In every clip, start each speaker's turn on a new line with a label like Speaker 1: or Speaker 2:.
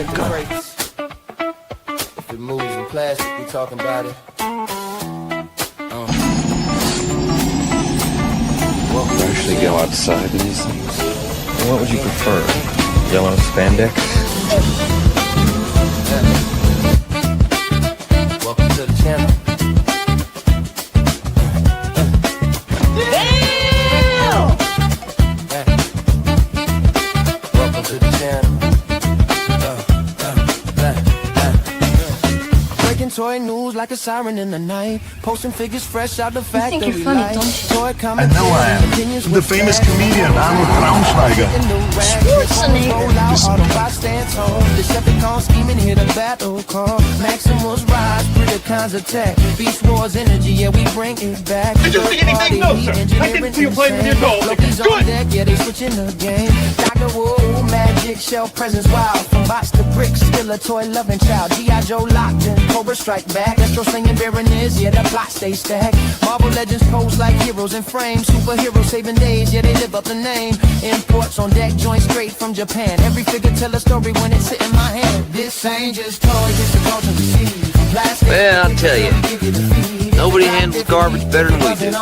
Speaker 1: check the brakes. If it moves in plastic, we talking about it.
Speaker 2: You actually go outside in these things? What would you prefer? Yellow spandex?
Speaker 1: Welcome to the channel. Welcome to the channel. Breaking toy news like a siren in the night. Posting figures fresh out the factory.
Speaker 3: You think you're funny, don't you?
Speaker 1: Toy
Speaker 4: I know I am. The famous comedian Arnold Braunschweiger.
Speaker 1: Decepticons scheming, hit a battle call. Maximus rise, Predacons attack. Beast Wars energy, yeah, we bring it back.
Speaker 5: Did you see anything? No, sir. I didn't see you playing with your dolls.
Speaker 1: Blokees on deck, yeah, they switching the game. Dr. Wu, magic, shell presence, wild. From box to bricks, still a toy loving child. G.I. Joe locked in, Cobra strike back. Astro slinging Baroness, yeah, the plot stay stacked. Marvel legends pose like heroes in frames. Superheroes saving days, yeah, they live up the name. Imports on deck, joints straight from Japan. Every figure tell a story when it's sitting in my hand. This ain't just toys, it's a culture to see.
Speaker 6: Well, I'll tell you, nobody handles garbage better than we do.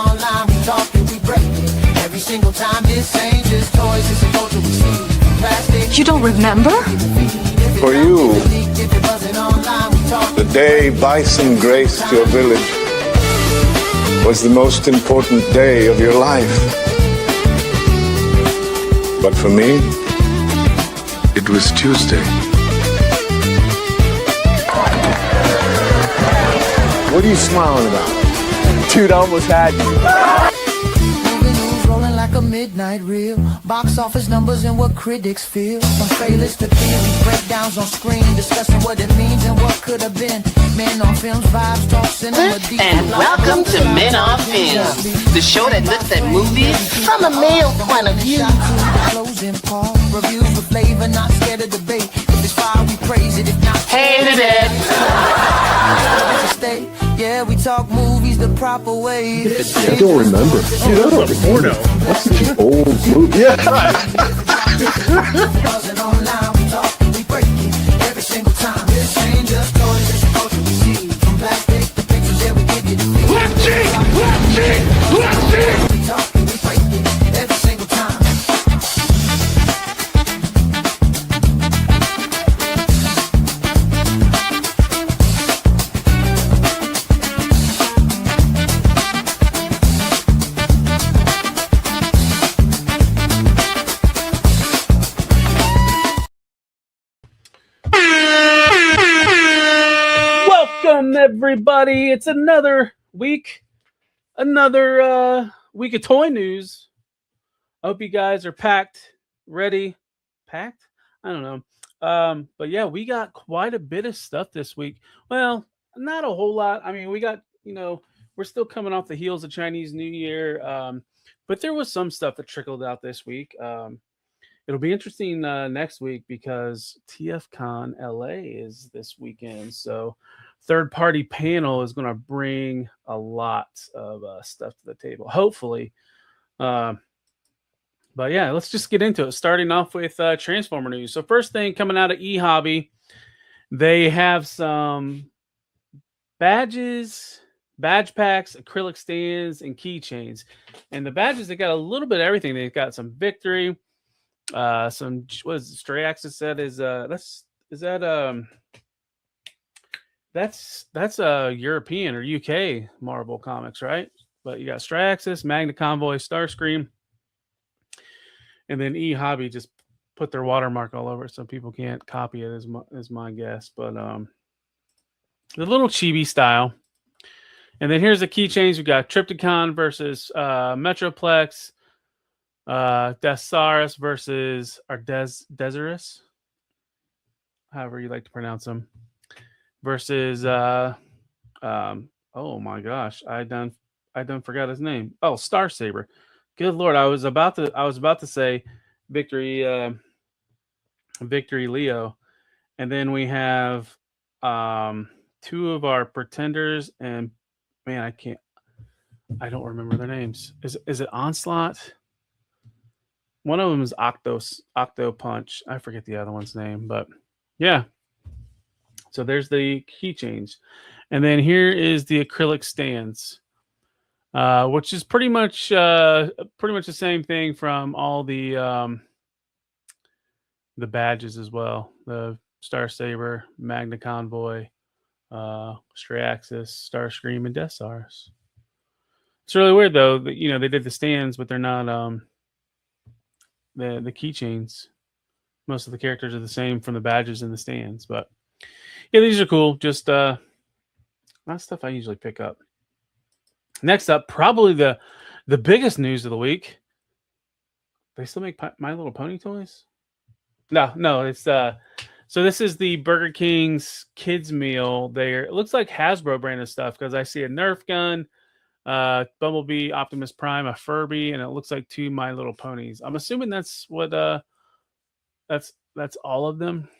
Speaker 1: Every single time, this ain't just toys, it's a culture we see.
Speaker 3: You don't remember?
Speaker 7: For you, the day bison graced your village was the most important day of your life. But for me, it was Tuesday. What are you smiling about?
Speaker 2: Dude, I almost had you.
Speaker 1: Rolling like a midnight reel. Box office numbers and what critics feel. From trailers to theory, breakdowns on screen, discussing what it means and what could have been. Men on films, vibes, talk cinema deep.
Speaker 8: And welcome to Men on Films, the show that looks at movies from a male point of view.
Speaker 1: Closing part, reviews with flavor, not scared of debate. If it's fire, we praise it. If not,
Speaker 8: Hated it.
Speaker 1: stay. Yeah, we talk movies the proper way.
Speaker 4: I don't remember. See, that's like a porno. That's such an old movie. Yeah.
Speaker 1: Buzzing online, we talk, we break it every single time. This ain't just toys, it's a culture we see. From plastic to pictures, yeah, we give you the feel.
Speaker 5: Left cheek! Left cheek! Left cheek!
Speaker 1: We talk, we break it every single time.
Speaker 9: Welcome everybody. It's another week of toy news. I hope you guys are ready. I don't know. But yeah, we got quite a bit of stuff this week. Well, not a whole lot. I mean, we got, we're still coming off the heels of Chinese New Year. But there was some stuff that trickled out this week. It'll be interesting next week because TFCon LA is this weekend. So third-party panel is going to bring a lot of stuff to the table, hopefully. But yeah, let's just get into it. Starting off with Transformer news. So first thing coming out of eHobby, they have some badges, badge packs, acrylic stands, and keychains. And the badges, they got a little bit of everything. They've got some Victory, some, what is it, Stray Axis set is that's a European or UK Marvel Comics, right? But you got Straxus, Magna Convoy, Starscream, and then eHobby just put their watermark all over it so people can't copy it, is my guess. But the little chibi style. And then here's the keychains. We got Triptychon versus Metroplex, Desaurus versus Desaurus, however you like to pronounce them. Versus oh my gosh, I done forgot his name. Oh, Star Saber. Good Lord, I was about to say Victory Leo. And then we have two of our pretenders, and man, I don't remember their names. Is it Onslaught? One of them is Octo Punch. I forget the other one's name, but Yeah. So there's the keychains. And then here is the acrylic stands, which is pretty much the same thing from all the badges as well. The Star Saber, Magna Convoy, Stray Axis, Starscream, and Death Stars. It's really weird though that they did the stands, but they're not the keychains. Most of the characters are the same from the badges and the stands, but yeah, these are cool. Just not stuff I usually pick up. Next up, probably the biggest news of the week. They still make My Little Pony toys? No, it's so this is the Burger King's kids meal. It looks like Hasbro branded stuff because I see a Nerf gun, Bumblebee, Optimus Prime, a Furby, and it looks like 2 My Little Ponies. I'm assuming that's what that's all of them.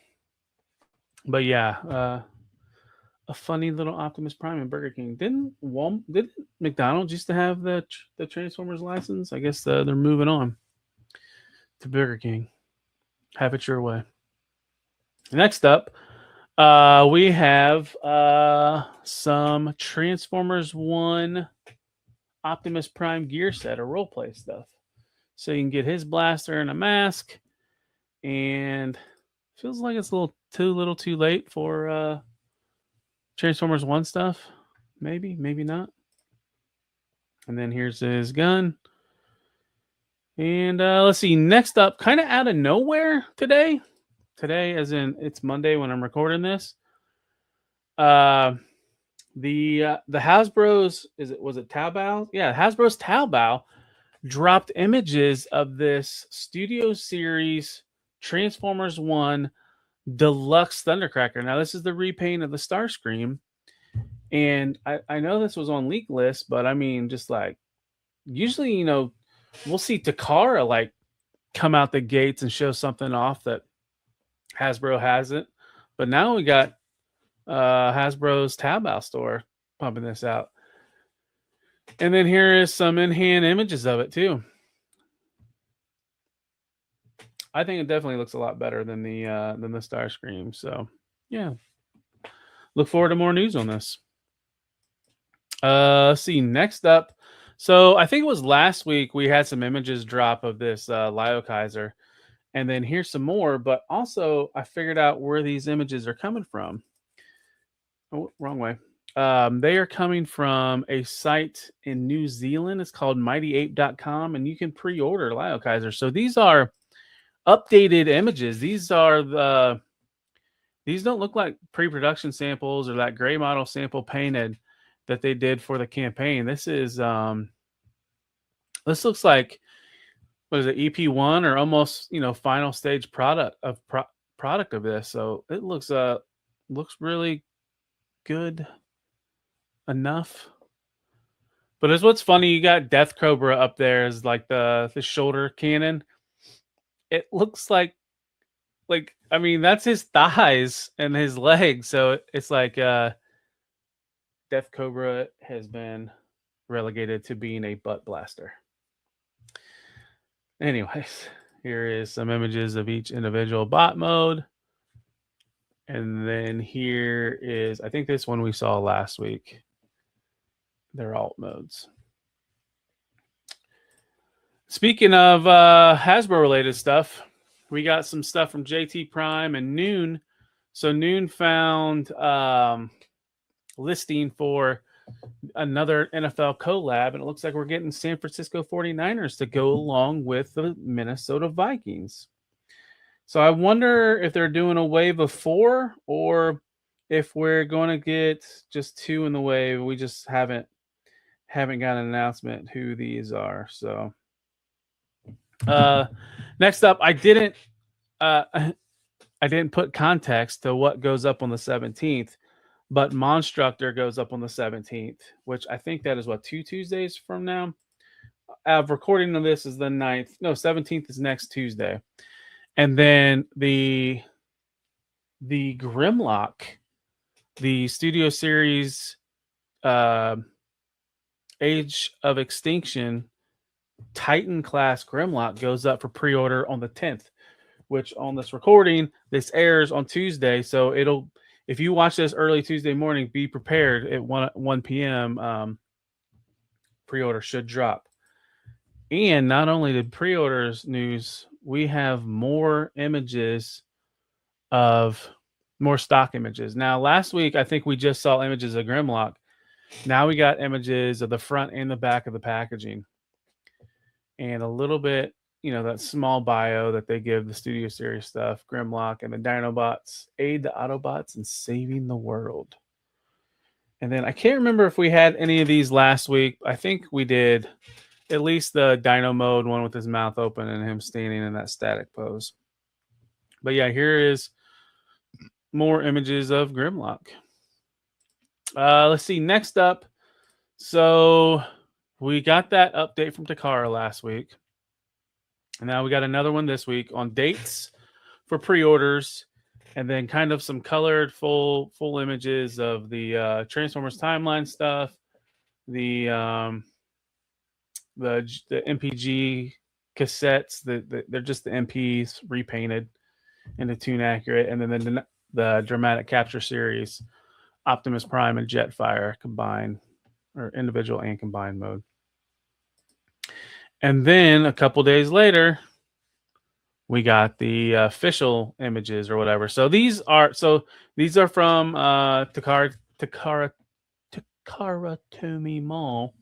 Speaker 9: But yeah, a funny little Optimus Prime and Burger King. Didn't McDonald's used to have the Transformers license? I guess they're moving on to Burger King. Have it your way. Next up, we have some Transformers 1 Optimus Prime gear set or roleplay stuff. So you can get his blaster and a mask. And feels like it's a little too late for Transformers 1 stuff. Maybe not. And then here's his gun. And let's see. Next up, kind of out of nowhere today. Today, as in it's Monday when I'm recording this. The Hasbro's was it Taobao? Yeah, Hasbro's Taobao dropped images of this Studio Series Transformers 1 Deluxe Thundercracker. Now, this is the repaint of the Starscream. And I know this was on leak list, but I mean, just like, usually, we'll see Takara like come out the gates and show something off that Hasbro hasn't. But now we got Hasbro's Taobao store pumping this out. And then here is some in-hand images of it too. I think it definitely looks a lot better than the Starscream. So yeah, look forward to more news on this. Let's see. Next up, so I think it was last week we had some images drop of this Lio Kaiser, and then here's some more. But also, I figured out where these images are coming from. Oh, wrong way. They are coming from a site in New Zealand. It's called MightyApe.com, and you can pre-order Lio Kaiser. So these are updated images. These don't look like pre-production samples or that gray model sample painted that they did for the campaign. This is this looks like, what is it, EP1 or almost final stage product of this. So it looks really good enough. But as what's funny, you got Death Cobra up there as like the shoulder cannon. It looks like I mean, that's his thighs and his legs. So it's like Death Cobra has been relegated to being a butt blaster. Anyways, here is some images of each individual bot mode. And then here is, I think this one we saw last week. They're alt modes. Speaking of Hasbro related stuff, we got some stuff from JT Prime and Noon. So Noon found listing for another NFL collab, and it looks like we're getting San Francisco 49ers to go along with the Minnesota Vikings. So I wonder if they're doing a wave of 4 or if we're going to get just 2 in the wave. We just haven't got an announcement who these are. So next up, I didn't put context to what goes up on the 17th, but Monstructor goes up on the 17th, which I think that is 2 Tuesdays from now. Recording of this is the 9th. No, 17th is next Tuesday. And then the Grimlock, the Studio Series Age of Extinction Titan class Grimlock goes up for pre-order on the 10th, which on this recording, this airs on Tuesday. So it'll, if you watch this early Tuesday morning, be prepared at 1 p.m. Pre-order should drop. And not only the pre-orders news, we have more images of more stock images. Now, last week, I think we just saw images of Grimlock. Now we got images of the front and the back of the packaging. And a little bit, you know, that small bio that they give the Studio Series stuff, Grimlock and the Dinobots aid the Autobots in saving the world. And then I can't remember if we had any of these last week. I think we did. At least the Dino Mode one with his mouth open and him standing in that static pose. But yeah, here is more images of Grimlock. Let's see. Next up. So we got that update from Takara last week. And now we got another one this week on dates for pre-orders. And then kind of some colored full images of the Transformers timeline stuff. The MPG cassettes, they're just the MPs repainted into Toon Accurate, and then the Dramatic Capture series, Optimus Prime and Jetfire combined, or individual and combined mode. And then a couple days later, we got the official images or whatever. So these are from Takara Tomy Mall.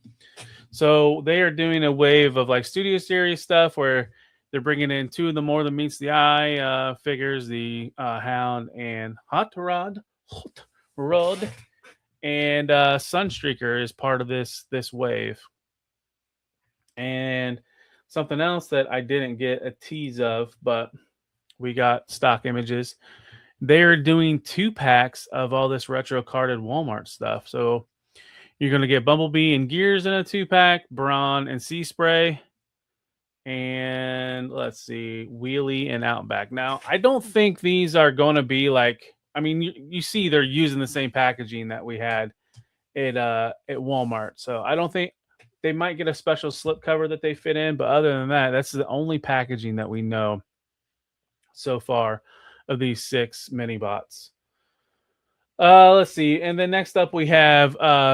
Speaker 9: So they are doing a wave of like Studio Series stuff where they're bringing in two of the More Than Meets the Eye figures, the Hound and Hot Rod, and Sunstreaker is part of this wave. And something else that I didn't get a tease of, but we got stock images. They're doing 2-packs of all this retro carded Walmart stuff. So you're going to get Bumblebee and Gears in a 2-pack, Brawn and Sea Spray, and let's see, Wheelie and Outback. Now, I don't think these are going to be like, I mean, you see they're using the same packaging that we had at Walmart. So I don't think they might get a special slip cover that they fit in, but other than that, that's the only packaging that we know so far of these 6 mini bots. Let's see. And then next up, we have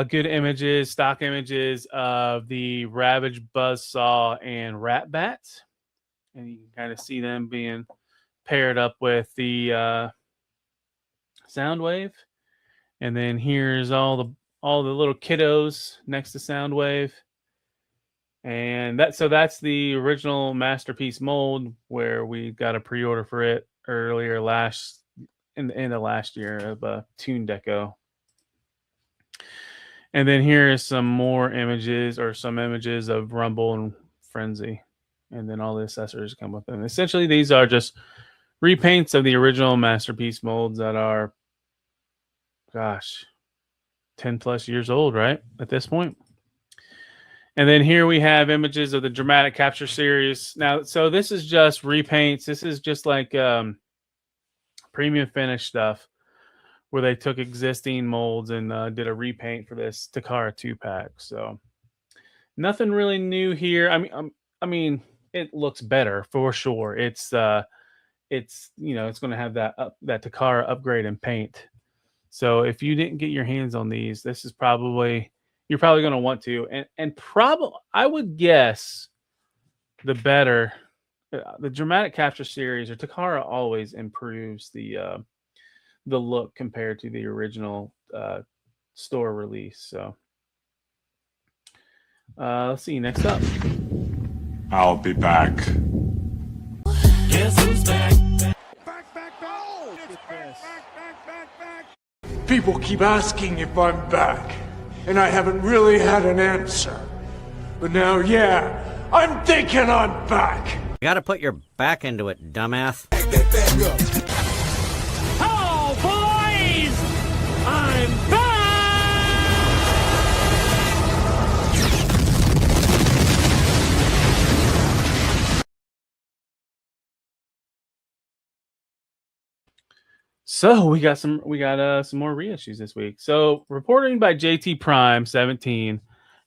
Speaker 9: good images, stock images of the Ravage Buzzsaw and Ratbat. And you can kind of see them being paired up with the Soundwave. And then here's all the little kiddos next to Soundwave. And that's the original Masterpiece mold where we got a pre-order for it earlier in the end of last year of Toon Deco. And then here is some more images, or some images of Rumble and Frenzy. And then all the accessories come with them. Essentially, these are just repaints of the original Masterpiece molds that are, gosh, 10 plus years old, right? At this point. And then here we have images of the Dramatic Capture series. Now, so this is just repaints. This is just like premium finish stuff where they took existing molds and did a repaint for this Takara 2-pack. So nothing really new here. I mean, it looks better for sure. It's going to have that Takara upgrade in paint. So if you didn't get your hands on these, this is you're probably going to want to, and probably I would guess the Dramatic Capture series, or Takara, always improves the look compared to the original store release. So let's see. Next up,
Speaker 3: I'll be back.
Speaker 5: Guess who's back?
Speaker 3: People keep asking if I'm back, and I haven't really had an answer. But now, yeah, I'm thinking I'm back.
Speaker 10: You gotta put your back into it, dumbass.
Speaker 5: Hello, boys! I'm back!
Speaker 9: So we got some more reissues this week. So reporting by JT Prime 17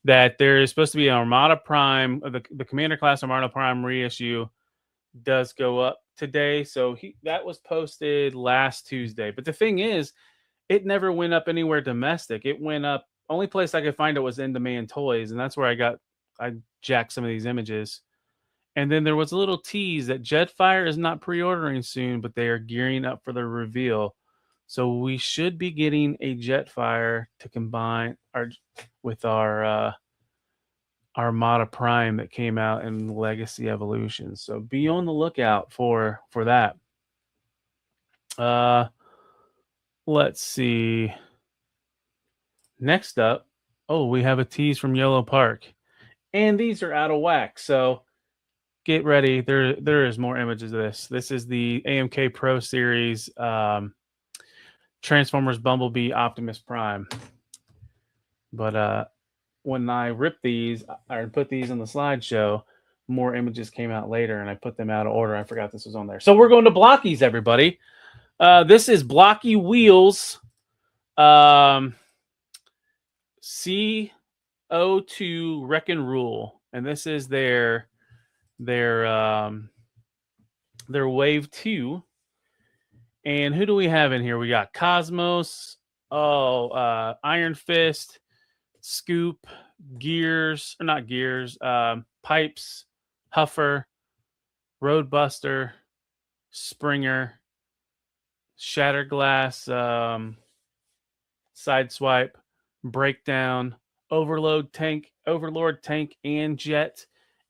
Speaker 9: that there is supposed to be an Armada Prime, the Commander class Armada Prime reissue does go up today. So that was posted last Tuesday. But the thing is, it never went up anywhere domestic. It went up. Only place I could find it was In Demand Toys, and that's where I jacked some of these images. And then there was a little tease that Jetfire is not pre-ordering soon, but they are gearing up for the reveal. So we should be getting a Jetfire to combine with our Armada Prime that came out in Legacy Evolution. So be on the lookout for that. Let's see. Next up, we have a tease from Yellow Park. And these are out of whack. So get ready. There is more images of this. This is the AMK Pro Series Transformers Bumblebee Optimus Prime. But when I ripped these or put these in the slideshow, more images came out later, and I put them out of order. I forgot this was on there. So we're going to Blokees, everybody. This is Blocky Wheels CO2 Wreck and Rule, and this is their Wave 2. And who do we have in here? We got Cosmos, Iron Fist, Scoop, Gears, or not Gears, Pipes, Huffer, Roadbuster, Springer, Shatterglass, Sideswipe, Breakdown, Overlord Tank, and Jet,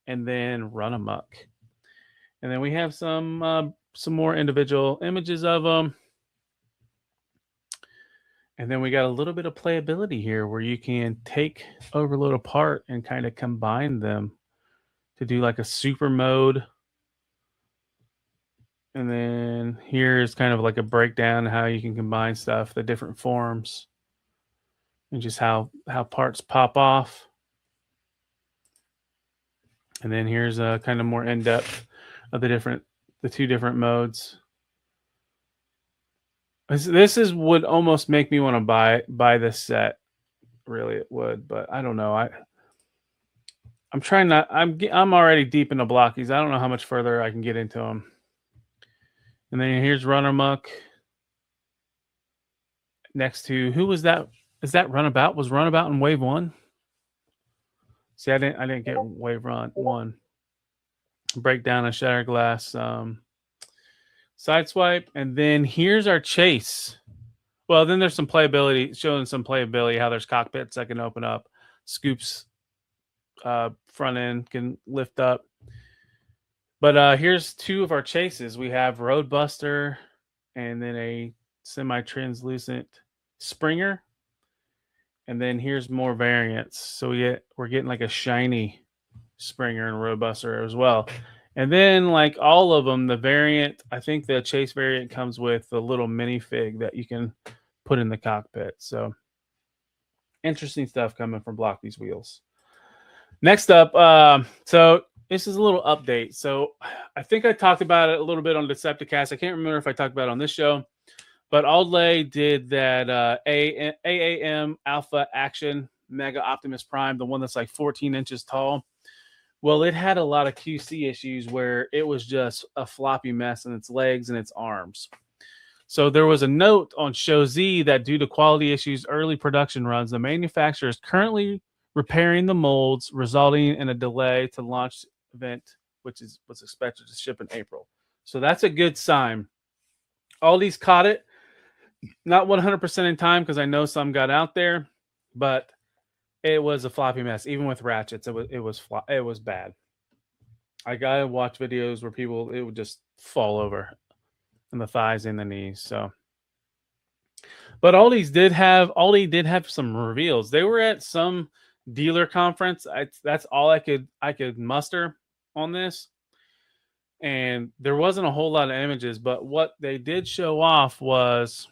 Speaker 9: and then Run Amok. And then we have some more individual images of them. And then we got a little bit of playability here where you can take Overload apart and kind of combine them to do like a super mode. And then here's kind of like a breakdown of how you can combine stuff, the different forms, and just how parts pop off. And then here's a kind of more in-depth of the two different modes. This would almost make me want to buy this set. Really, it would, but I don't know. I'm trying not. I'm already deep into Blokees. I don't know how much further I can get into them. And then here's Run Amok. Next to who was that? Is that Runabout? Was Runabout in Wave 1? See, I didn't get Wave 1. Breakdown of Shatterglass. Sideswipe, and then here's our chase. Well, then there's some playability, showing some playability, how there's cockpits that can open up, Scoops front end can lift up. But here's two of our chases. We have Roadbuster and then a semi-translucent Springer. And then here's more variants. So we're getting like a shiny Springer and Roadbuster as well. And then, like all of them, the variant, I think the chase variant comes with a little minifig that you can put in the cockpit. So, interesting stuff coming from Blokees Wheels. Next up, so this is a little update. So, I think I talked about it a little bit on Decepticons. I can't remember if I talked about it on this show. But Aldley did that AAM Alpha Action Mega Optimus Prime, the one that's like 14 inches tall. Well, it had a lot of QC issues where it was just a floppy mess in its legs and its arms. So there was a note on Show Z that due to quality issues, early production runs, the manufacturer is currently repairing the molds, resulting in a delay to launch event, which was expected to ship in April. So that's a good sign. Aldi's caught it. Not 100% in time because I know some got out there, but it was a floppy mess. Even with ratchets, it was bad. I gotta watch videos where it would just fall over in the thighs and the knees. So, but Aldi did have some reveals. They were at some dealer conference. That's all I could muster on this, and there wasn't a whole lot of images. But what they did show off was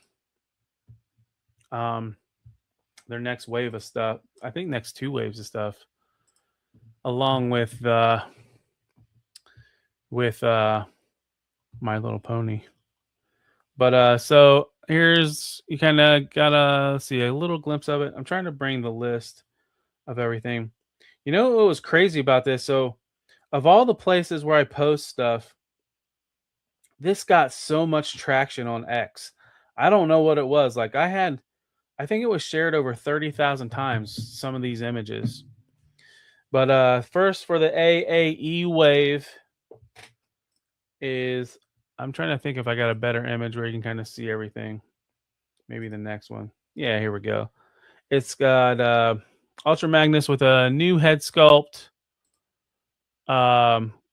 Speaker 9: their next wave of stuff. I think next 2 waves of stuff, along with My Little Pony. But so here's, you kind of gotta see a little glimpse of it. I'm trying to bring the list of everything. You know what was crazy about this? So of all the places where I post stuff, this got so much traction on X. I don't know what it was. Like I think it was shared over 30,000 times, some of these images. But first for the AAE wave is, I'm trying to think if I got a better image where you can kind of see everything. Maybe the next one. Yeah, here we go. It's got Ultra Magnus with a new head sculpt,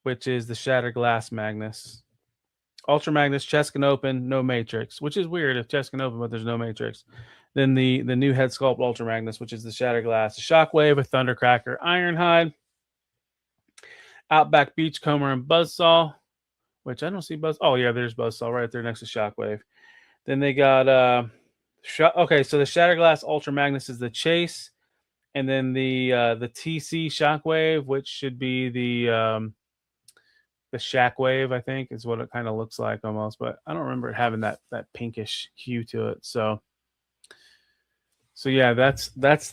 Speaker 9: which is the Shattered Glass Magnus. Ultra Magnus, chest can open, no matrix, which is weird if chest can open, but there's no matrix. Then the new head sculpt Ultra Magnus, which is the Shattered Glass, Shockwave, a Thundercracker, Ironhide, Outback Beachcomber, and Buzzsaw, which I don't see Buzz. Oh, yeah, there's Buzzsaw right there next to Shockwave. Then they got okay, so the Shattered Glass Ultra Magnus is the Chase, and then the TC Shockwave, which should be the Shockwave, I think, is what it kind of looks like almost, but I don't remember it having that pinkish hue to it. So yeah, that's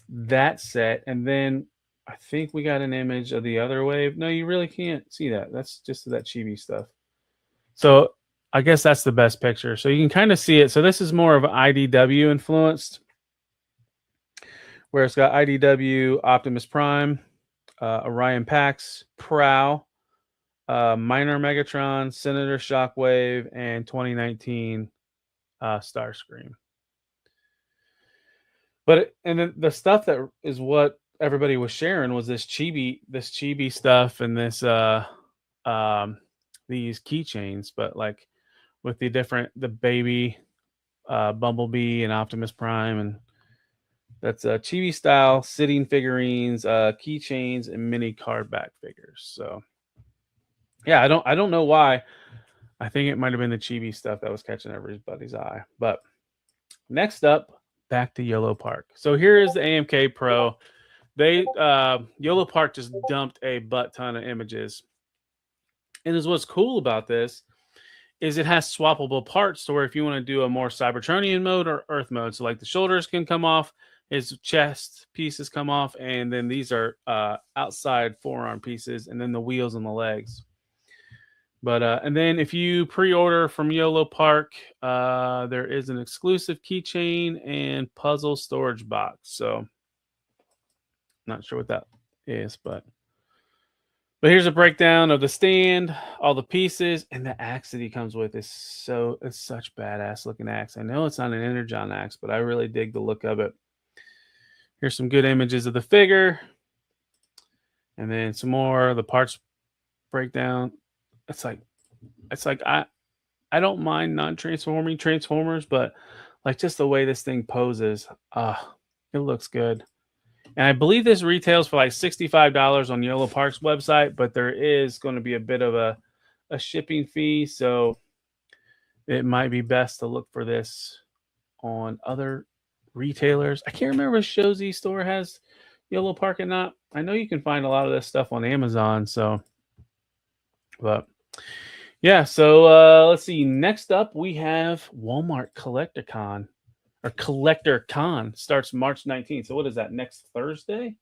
Speaker 9: that set, and then I think we got an image of the other wave. No, you really can't see that. That's just that chibi stuff. So I guess that's the best picture. So you can kind of see it. So this is more of IDW influenced, where it's got IDW, Optimus Prime, Orion Pax, Prow, Minor Megatron, Senator Shockwave, and 2019 Starscream. But and then the stuff that is what everybody was sharing was this chibi stuff and this these keychains, but like with the baby Bumblebee and Optimus Prime, and that's chibi style sitting figurines, keychains, and mini card back figures. So yeah, I don't know why. I think it might have been the chibi stuff that was catching everybody's eye. But next up, back to YOLO Park. So here is the AMK Pro. They YOLO Park just dumped a butt ton of images. And what's cool about this is it has swappable parts to where if you want to do a more Cybertronian mode or Earth mode, so like the shoulders can come off, his chest pieces come off, and then these are outside forearm pieces, and then the wheels and the legs. But and then if you pre-order from YOLO Park, there is an exclusive keychain and puzzle storage box. So not sure what that is, but here's a breakdown of the stand, all the pieces, and the axe that he comes with is such badass looking axe. I know it's not an Energon axe, but I really dig the look of it. Here's some good images of the figure, and then some more of the parts breakdown. It's like I don't mind non-transforming Transformers, but like just the way this thing poses, it looks good. And I believe this retails for like $65 on YOLO Park's website, but there is going to be a bit of a shipping fee, so it might be best to look for this on other retailers. I can't remember if Shozy store has YOLO Park or not. I know you can find a lot of this stuff on Amazon, so but yeah, so let's see. Next up, we have Walmart Collector Con. Or Collector Con starts March 19th. So what is that, next Thursday?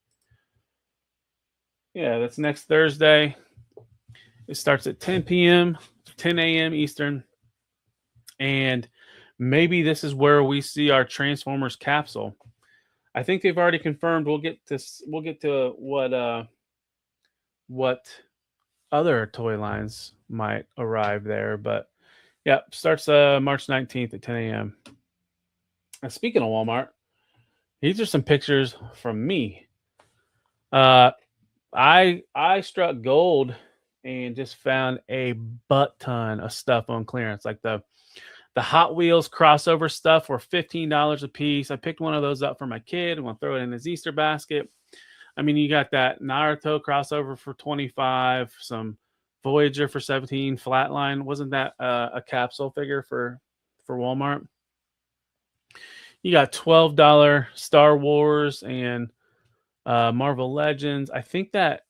Speaker 9: Yeah, that's next Thursday. It starts at 10 p.m., 10 a.m. Eastern. And maybe this is where we see our Transformers capsule. I think they've already confirmed we'll get to what other toy lines might arrive there. But yeah, starts March 19th at 10 a.m. And speaking of Walmart, these are some pictures from me. I struck gold and just found a butt ton of stuff on clearance. Like the Hot Wheels crossover stuff were $15 a piece. I picked one of those up for my kid. I'm gonna throw it in his Easter basket. I mean, you got that Naruto crossover for $25, some Voyager for $17, Flatline. Wasn't that a capsule figure for Walmart? You got $12 Star Wars and Marvel Legends. I think that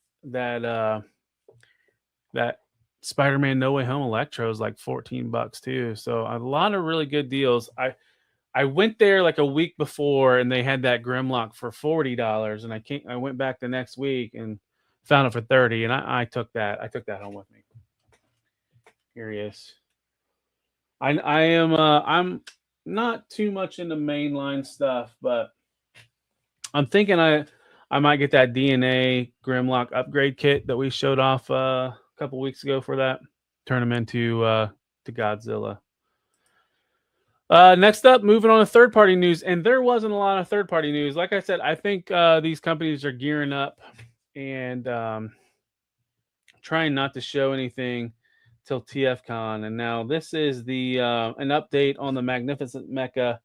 Speaker 9: Spider-Man No Way Home Electro is like $14 too. So a lot of really good deals. I went there like a week before and they had that Grimlock for $40, and I went back the next week and found it for $30, and I took that home with me. Here he is. I am I'm not too much into mainline stuff, but I'm thinking I might get that DNA Grimlock upgrade kit that we showed off a couple weeks ago for that. Turn him into to Godzilla. Next up, moving on to third-party news, and there wasn't a lot of third-party news. Like I said, I think these companies are gearing up and trying not to show anything till TFCon. And now this is the an update on the Magnificent Mecha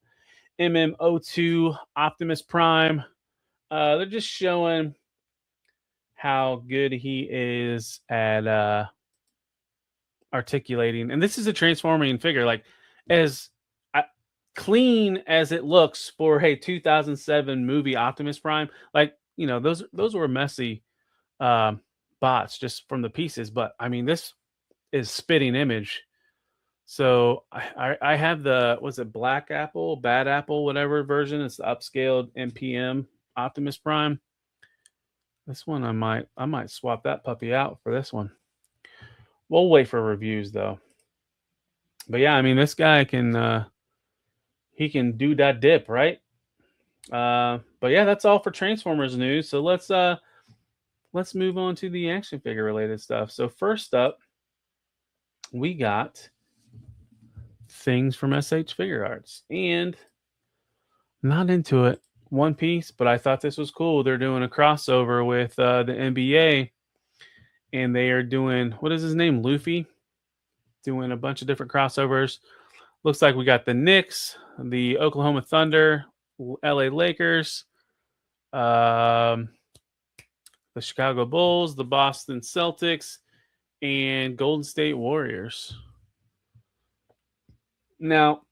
Speaker 9: MM02 Optimus Prime. They're just showing how good he is at articulating, and this is a transforming figure, like as clean as it looks for a 2007 movie Optimus Prime. Like, you know, those were messy bots just from the pieces, but I mean, this is spitting image. So I have the, was it Black Apple, Bad Apple, whatever version. It's the upscaled NPM Optimus Prime. This one I might swap that puppy out for this one. We'll wait for reviews though. But yeah, I mean, this guy can he can do that dip, right? But yeah, that's all for Transformers news. So let's move on to the action figure related stuff. So first up, we got things from SH Figure Arts, and not into it one piece, but I thought this was cool. They're doing a crossover with the NBA, and they are doing, what is his name, Luffy, doing a bunch of different crossovers. Looks like we got the Knicks, the Oklahoma Thunder, LA Lakers, the Chicago Bulls, the Boston Celtics, and Golden State Warriors. Now,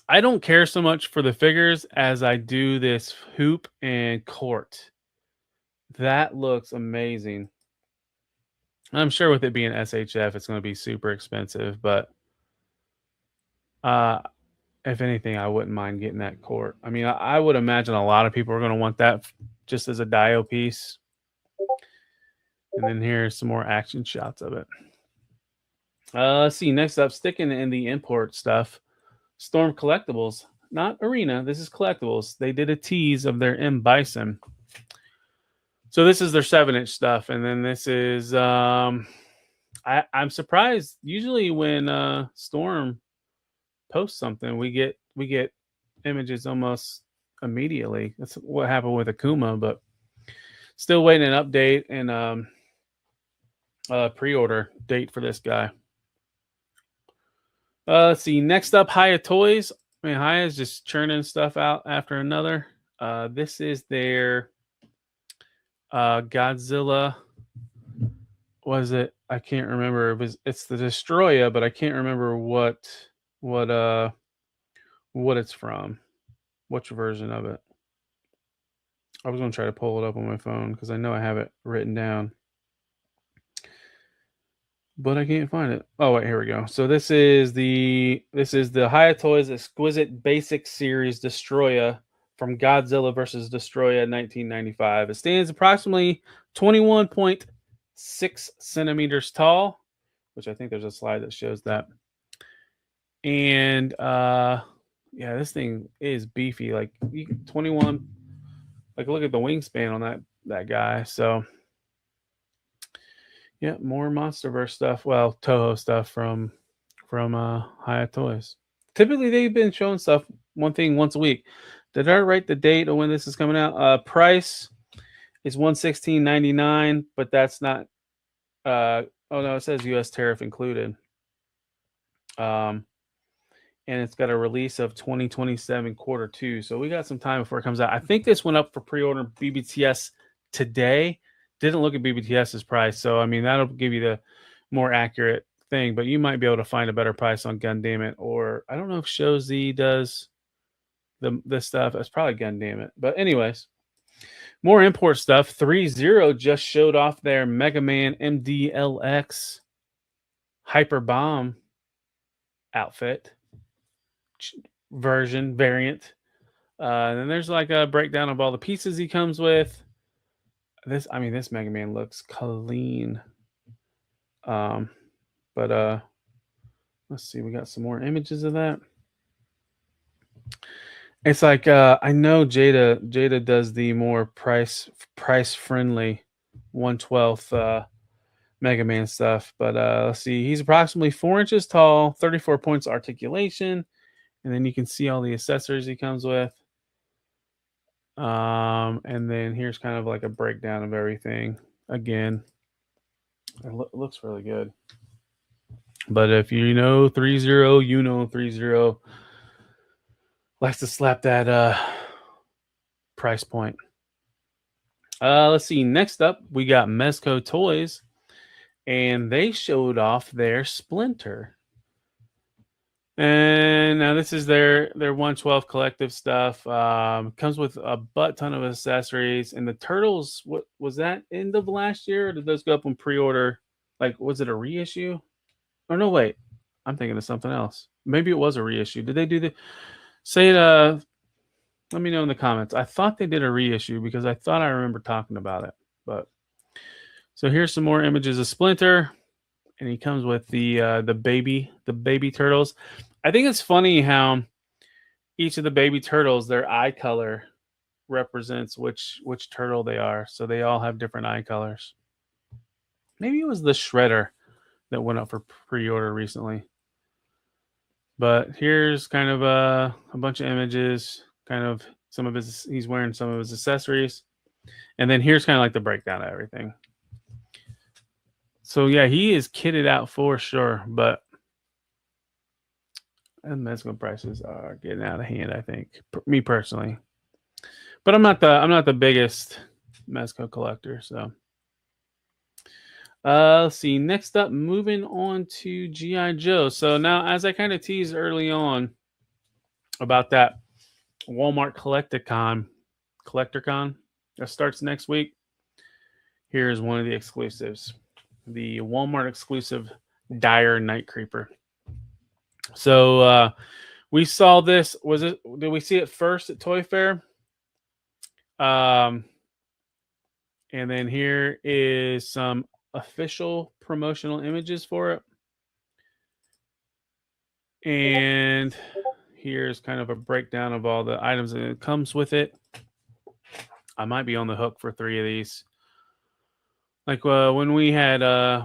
Speaker 9: I don't care so much for the figures as I do this hoop and court. That looks amazing. I'm sure with it being SHF, it's going to be super expensive, but if anything, I wouldn't mind getting that court. I mean, I would imagine a lot of people are going to want that just as a Dio piece. And then here's some more action shots of it. Let's see. Next up, sticking in the import stuff, Storm Collectibles, not Arena. This is Collectibles. They did a tease of their M Bison. So this is their 7-inch stuff, and then this is I'm surprised. Usually when Storm posts something, we get images almost immediately. That's what happened with Akuma, but still waiting an update and pre-order date for this guy. Let's see. Next up, Hiya Toys. I mean, Hiya is just churning stuff out after another. This is their Godzilla. Was it? I can't remember. It's the Destroyer, but I can't remember what it's from. Which version of it? I was going to try to pull it up on my phone because I know I have it written down, but I can't find it. Oh wait, here we go. So this is the Hiya Toys Exquisite Basic Series Destroyer from Godzilla vs. Destroyer 1995. It stands approximately 21.6 centimeters tall, which I think there's a slide that shows that. And yeah, this thing is beefy. Like 21. Like look at the wingspan on that guy. So yeah, more MonsterVerse stuff. Well, Toho stuff from Hiya Toys. Typically, they've been showing stuff once a week. Did I write the date of when this is coming out? Price is $116.99, but that's not. Oh no, it says U.S. tariff included. And it's got a release of 2027 Q2. So we got some time before it comes out. I think this went up for pre-order BBTS today. Didn't look at BBTS's price, so I mean that'll give you the more accurate thing. But you might be able to find a better price on Gundam It, or I don't know if ShowZ does this stuff. It's probably Gundam It. But anyways, more import stuff. 3-0 just showed off their Mega Man MDLX Hyper Bomb outfit variant. And then there's like a breakdown of all the pieces he comes with. This Mega Man looks clean. But Let's see. We got some more images of that. It's like I know Jada does the more price friendly 1/12 Mega Man stuff, but let's see. He's approximately 4 inches tall, 34 points articulation, and then you can see all the accessories he comes with. And then here's kind of like a breakdown of everything. Again, it looks really good. But if you know 3-0, you know 3-0 likes to slap that price point. Let's see. Next up, we got Mezco Toys, and they showed off their Splinter. And now this is their 1/12 collective stuff. Comes with a butt ton of accessories. And the Turtles, what was that, end of last year? Or did those go up on pre-order? Like, was it a reissue? Oh no, wait. I'm thinking of something else. Maybe it was a reissue. Did they do the say it? Let me know in the comments. I thought they did a reissue because I thought I remember talking about it. But so here's some more images of Splinter, and he comes with the baby turtles. I think it's funny how each of the baby turtles, their eye color represents which turtle they are. So they all have different eye colors. Maybe it was the Shredder that went up for pre-order recently. But here's kind of a bunch of images, kind of some of his, he's wearing some of his accessories. And then here's kind of like the breakdown of everything. So yeah, he is kitted out for sure, but Mezco prices are getting out of hand, I think. Me personally. But I'm not the biggest Mezco collector, so let's see. Next up, moving on to G.I. Joe. So now, as I kind of teased early on about that Walmart Collectorcon that starts next week, here's one of the exclusives. The Walmart exclusive Dire Night Creeper. So we saw this. Did we see it first at Toy Fair? And then here is some official promotional images for it. And here's kind of a breakdown of all the items that it comes with it. I might be on the hook for 3 of these. Like when we had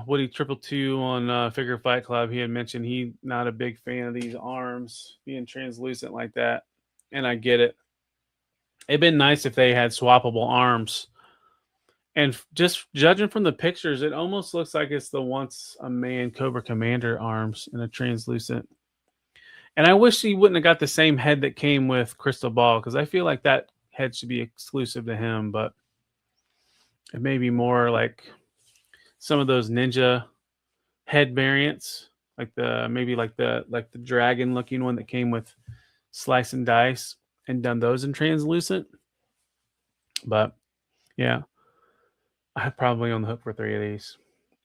Speaker 9: Woody 222 on Figure Fight Club, he had mentioned he's not a big fan of these arms being translucent like that. And I get it. It'd been nice if they had swappable arms. And just judging from the pictures, it almost looks like it's the Once a Man Cobra Commander arms in a translucent. And I wish he wouldn't have got the same head that came with Crystal Ball, because I feel like that head should be exclusive to him, but it may be more like some of those ninja head variants, like the dragon looking one that came with Slice and Dice, and done those in translucent. But yeah, I'm probably on the hook for 3 of these.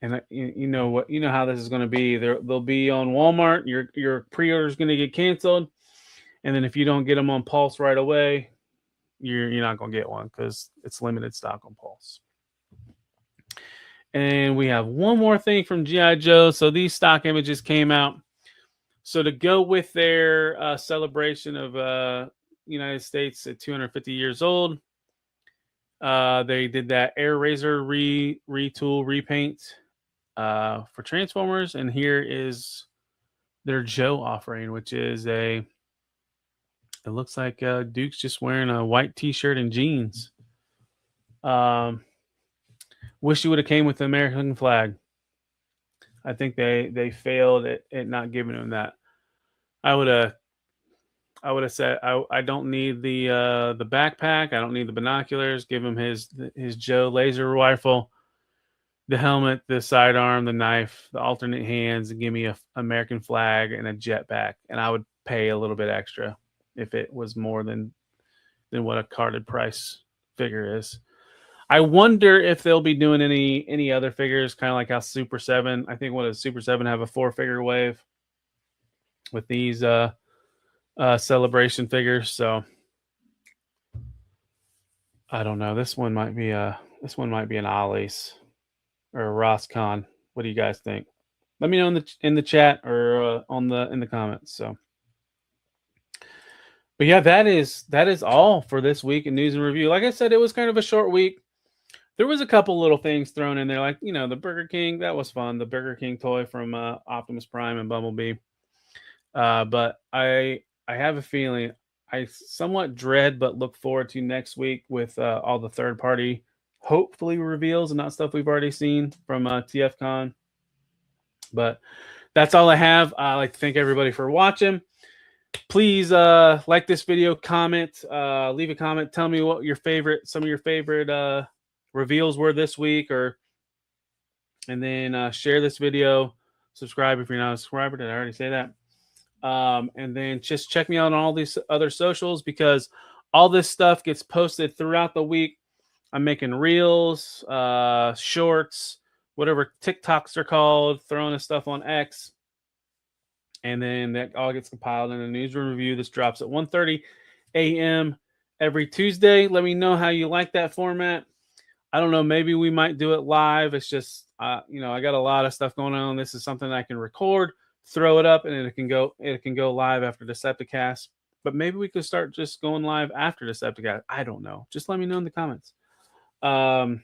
Speaker 9: And you know how this is going to be. They'll be on Walmart. Your pre-order is going to get canceled, and then if you don't get them on Pulse right away, you're not going to get one because it's limited stock on Pulse. And we have one more thing from G.I. Joe. So these stock images came out. So to go with their celebration of United States at 250 years old, they did that Air Razor retool repaint for Transformers. And here is their Joe offering, which is it looks like Duke's just wearing a white t-shirt and jeans. Wish you would have came with the American flag. I think they failed at not giving him that. I would have said I don't need the backpack. I don't need the binoculars. Give him his Joe laser rifle, the helmet, the sidearm, the knife, the alternate hands, and give me a American flag and a jetpack. And I would pay a little bit extra if it was more than what a carded price figure is. I wonder if they'll be doing any other figures, kind of like how Super 7. I think what does Super 7 have a 4-figure wave with these celebration figures. So I don't know. This one might be an Ollie's or a Roscon. What do you guys think? let me know in the chat or in the comments. So, but yeah, that is all for this week in news and review. Like I said, it was kind of a short week. There was a couple little things thrown in there, like, you know, the Burger King. That was fun. The Burger King toy from Optimus Prime and Bumblebee. But I have a feeling, I somewhat dread but look forward to next week with all the third party, hopefully, reveals and not stuff we've already seen from TFCon. But that's all I have. I'd like to thank everybody for watching. Please like this video, comment, leave a comment. Tell me what some of your favorite reveals were this week, and then share this video. Subscribe if you're not a subscriber. Did I already say that? And then just check me out on all these other socials, because all this stuff gets posted throughout the week. I'm making reels, shorts, whatever TikToks are called, throwing this stuff on X. And then that all gets compiled in a newsroom review. This drops at 1:30 a.m. every Tuesday. Let me know how you like that format. I don't know. Maybe we might do it live. It's just, you know, I got a lot of stuff going on. This is something I can record, throw it up, and it can go live after Decepticast. But maybe we could start just going live after Decepticast. I don't know. Just let me know in the comments. And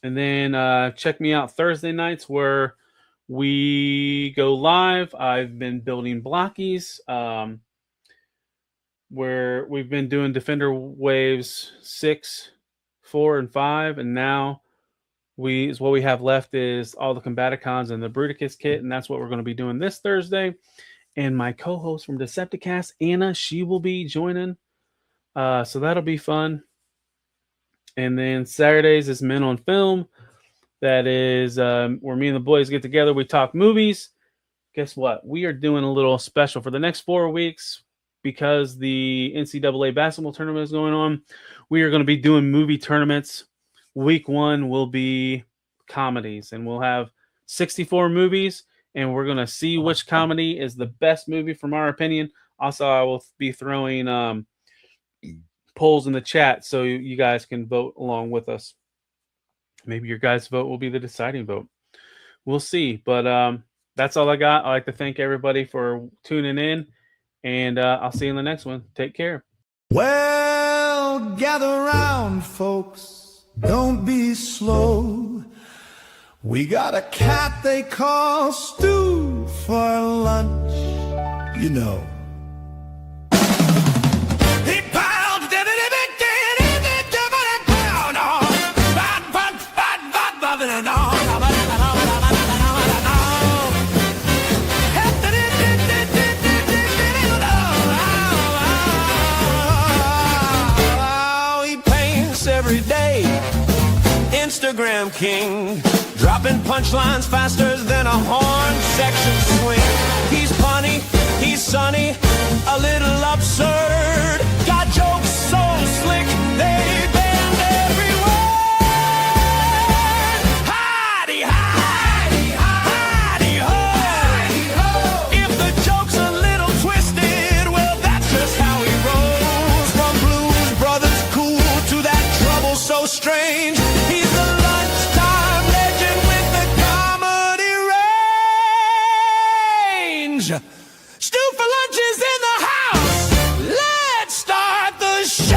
Speaker 9: then check me out Thursday nights where we go live. I've been building Blokees, where we've been doing Defender Waves 6, 4, and 5, and now what we have left is all the Combaticons and the Bruticus kit, and that's what we're going to be doing this Thursday. And my co-host from Decepticast, Anna, she will be joining, so that'll be fun. And then Saturdays is Men on Film. That is where me and the boys get together. We talk movies. Guess what? We are doing a little special for the next 4 weeks because the NCAA basketball tournament is going on. We are going to be doing movie tournaments. Week 1 will be comedies, and we'll have 64 movies, and we're going to see which comedy is the best movie from our opinion. Also, I will be throwing polls in the chat so you guys can vote along with us. Maybe your guys' vote will be the deciding vote. We'll see. But that's all I got. I'd like to thank everybody for tuning in, and I'll see you in the next one. Take care.
Speaker 1: Well, gather round, folks. Don't be slow. We got a cat they call Stu for lunch. You know. Instagram king, dropping punchlines faster than a horn section swing. He's funny, he's sunny, a little absurd. Got jokes so slick, they bend every word. Hidey, hidey, hidey, ho. If the joke's a little twisted, well, that's just how he rolls. From Blues Brothers cool to that trouble so strange. Stu for lunch is in the house. Let's start the show.